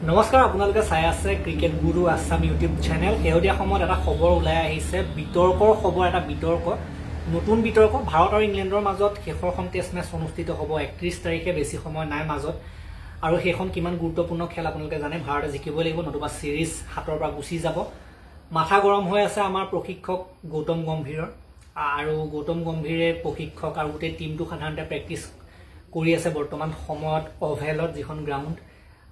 নমস্কাৰ আপোনালোকে চাই আছে ক্ৰিকেট গুৰু আছাম ইউটিউব চেনেল। শেহতীয়া সময়ত এটা খবৰ ওলাই আহিছে, বিতৰ্কৰ খবৰ, এটা বিতৰ্ক, নতুন বিতৰ্ক। ভাৰত আৰু ইংলেণ্ডৰ মাজত শেষৰখন টেষ্ট মেচ অনুষ্ঠিত হ'ব 31 তাৰিখে, বেছি সময় নাই মাজত। আৰু সেইখন কিমান গুৰুত্বপূৰ্ণ খেল আপোনালোকে জানে, ভাৰতে জিকিবই লাগিব, নতুবা সিৰিজ হাতৰ পৰা গুচি যাব। মাথা গৰম হৈ আছে আমাৰ প্ৰশিক্ষক গৌতম গম্ভীৰৰ, আৰু গৌতম গম্ভীৰে প্ৰশিক্ষক আৰু গোটেই টিমটো সাধাৰণতে প্ৰেক্টিচ কৰি আছে বৰ্তমান সময়ত অভেলত, যিখন গ্ৰাউণ্ড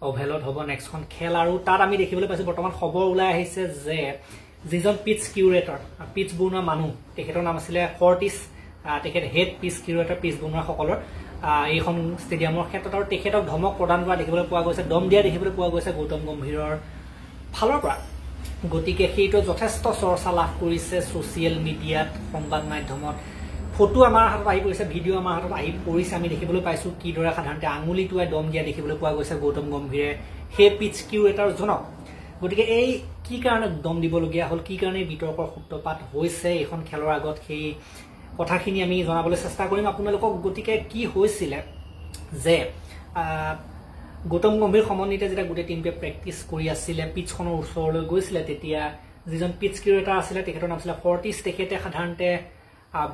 অভেলত হ'ব নেক্সটখন খেল। আৰু তাত আমি দেখিবলৈ পাইছোঁ বৰ্তমান খবৰ ওলাই আহিছে যে যিজন পিচ কিউৰেটৰ, পিচ বনোৱা মানুহ, তেখেতৰ নাম আছিলে ফৰ্টিছ, তেখেত হেড পিচ কিউৰেটৰ, পিচ বনোৱাসকলৰ এইখন ষ্টেডিয়ামৰ ক্ষেত্ৰত, আৰু তেখেতক ধমক প্ৰদান কৰা দেখিবলৈ পোৱা গৈছে, দম দিয়া দেখিবলৈ পোৱা গৈছে গৌতম গম্ভীৰৰ ফালৰ পৰা। গতিকে সেইটো যথেষ্ট চৰ্চা লাভ কৰিছে ছ'চিয়েল মিডিয়াত, সংবাদ মাধ্যমত। ফটো আমাৰ হাতত আহি পৰিছে, ভিডিঅ' আমাৰ হাতত আহি পৰিছে, আমি দেখিবলৈ পাইছোঁ কিদৰে সাধাৰণতে আঙুলিটোৱাই দম দিয়া দেখিবলৈ পোৱা গৈছে গৌতম গম্ভীৰে সেই পিচ কিউৰেটাৰজনক। গতিকে এই কি কাৰণে দম দিবলগীয়া হ'ল, কি কাৰণে বিতৰ্কৰ সূত্ৰপাত হৈছে এইখন খেলৰ আগত, সেই কথাখিনি আমি জনাবলৈ চেষ্টা কৰিম আপোনালোকক। গতিকে কি হৈছিলে যে গৌতম গম্ভীৰ সমন্বিতে যেতিয়া গোটেই টিমটোৱে প্ৰেক্টিচ কৰি আছিলে, পিচখনৰ ওচৰলৈ গৈছিলে, তেতিয়া যিজন পিচ কিউৰেটাৰ আছিলে তেখেতৰ নাম আছিলে ফৰ্টিছ, তেখেতে সাধাৰণতে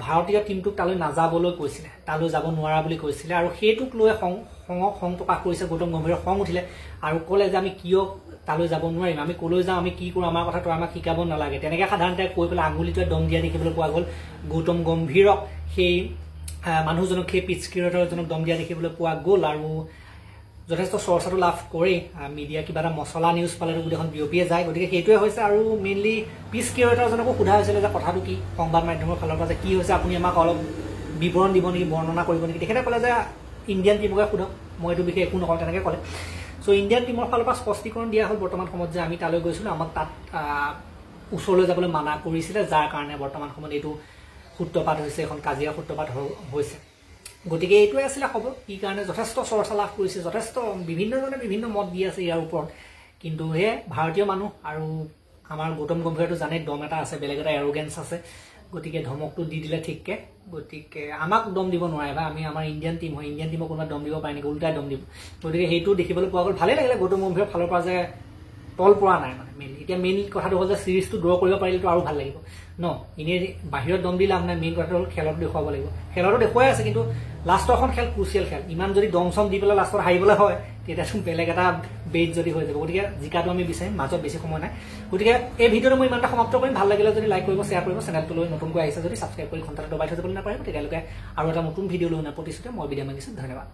ভাৰতীয় টিমটোক তালৈ নাযাবলৈ কৈছিলে, তালৈ যাব নোৱাৰা বুলি কৈছিলে, আৰু সেইটোক লৈ খং প্ৰকাশ কৰিছে গৌতম গম্ভীৰৰ। খং উঠিলে আৰু ক'লে যে আমি কিয় তালৈ যাব নোৱাৰিম, আমি ক'লৈ যাওঁ, আমি কি কৰোঁ, আমাৰ কথা তই আমাক শিকাব নালাগে, তেনেকৈ সাধাৰণতে কৈ পেলাই আঙুলিটোৱে দম দিয়া দেখিবলৈ পোৱা গ'ল গৌতম গম্ভীৰক, সেই মানুহজনক, সেই পিচ কিউৰেটাৰজনক দম দিয়া দেখিবলৈ পোৱা গ'ল। আৰু যথেষ্ট চৰ্চাটো লাভ কৰি মিডিয়া কিবা এটা মছলা নিউজ পালেতো গোটেইখন বিয়পিয়ে যায়। গতিকে সেইটোৱে হৈছে, আৰু মেইনলি পিচ কিউৰেটাৰজনকো সোধা হৈছিলে যে কথাটো কি, সংবাদ মাধ্যমৰ ফালৰ পৰা যে কি হৈছে, আপুনি আমাক অলপ বিৱৰণ দিব নেকি, বৰ্ণনা কৰিব নেকি। তেখেতে ক'লে যে ইণ্ডিয়ান টিমকে সোধক, মই এইটো বিষয়ে একো নকওঁ, তেনেকৈ ক'লে। চ' ইণ্ডিয়ান টিমৰ ফালৰ পৰা স্পষ্টীকৰণ দিয়া হ'ল বৰ্তমান সময়ত যে আমি তালৈ গৈছিলোঁ, আমাক তাত ওচৰলৈ যাবলৈ মানা কৰিছিলে, যাৰ কাৰণে বৰ্তমান সময়ত এইটো সূত্ৰপাত হৈছে, এখন কাজিয়া সূত্ৰপাত হৈছে। গতিকে এইটোৱে আছিলে খবৰ, কি কাৰণে যথেষ্ট চৰ্চা লাভ কৰিছে, যথেষ্ট বিভিন্নজনে বিভিন্ন মত দি আছে ইয়াৰ ওপৰত। কিন্তু সেয়ে ভাৰতীয় মানুহ, আৰু আমাৰ গৌতম গম্ভীৰটো জানে দম এটা আছে, বেলেগ এটা এৰোগেঞ্চ আছে, গতিকে ধমকটো দি দিলে ঠিককে। গতিকে আমাক দম দিব নোৱাৰে, বা আমি আমাৰ ইণ্ডিয়ান টিম হয়, ইণ্ডিয়ান টিমক কোনোবা দম দিব পাৰে নেকি, উল্টাই দম দিব। গতিকে সেইটো দেখিবলৈ পোৱা গ'ল, ভালেই লাগিলে গৌতম গম্ভীৰৰ ফালৰ পৰা যে তল পৰা নাই মানে মেইনলি। এতিয়া মেইন কথাটো হ'ল যে চিৰিজটো ড্ৰ কৰিব পাৰিলেতো আৰু ভাল লাগিব ন, এনেই বাহিৰত দম দি লাভ নাই, মেইন কথাটো হ'ল খেলত দেখুৱাব লাগিব। খেলতো দেখুৱাই আছে, কিন্তু লাষ্টৰখন খেল ক্ৰুচিয়েল খেল, ইমান যদি দম চম দি পেলাই লাষ্টত হাৰিবলৈ হয় তেতিয়াতো বেলেগ এটা বেট যদি হৈ যাব। গতিকে জিকাটো আমি বিচাৰিম, মাজত বেছি সময় নাই। গতিকে এই ভিডিঅ'টো মই ইমানটা সমাপ্ত কৰিম। ভাল লাগিলে যদি লাইক কৰিব, শ্বেয়াৰ কৰিব, চেনেলটোলৈ নতুনকৈ আহিছে যদি ছাবস্ক্ৰাইব কৰি ঘণ্টাটো দবাই থৈ যাবলৈ নাপাৰিব, তেতিয়ালৈকে আৰু এটা নতুন ভিডিঅ' লৈ প্ৰতিশ্ৰুতি মই বিদায় মাগিছোঁ। ধন্যবাদ।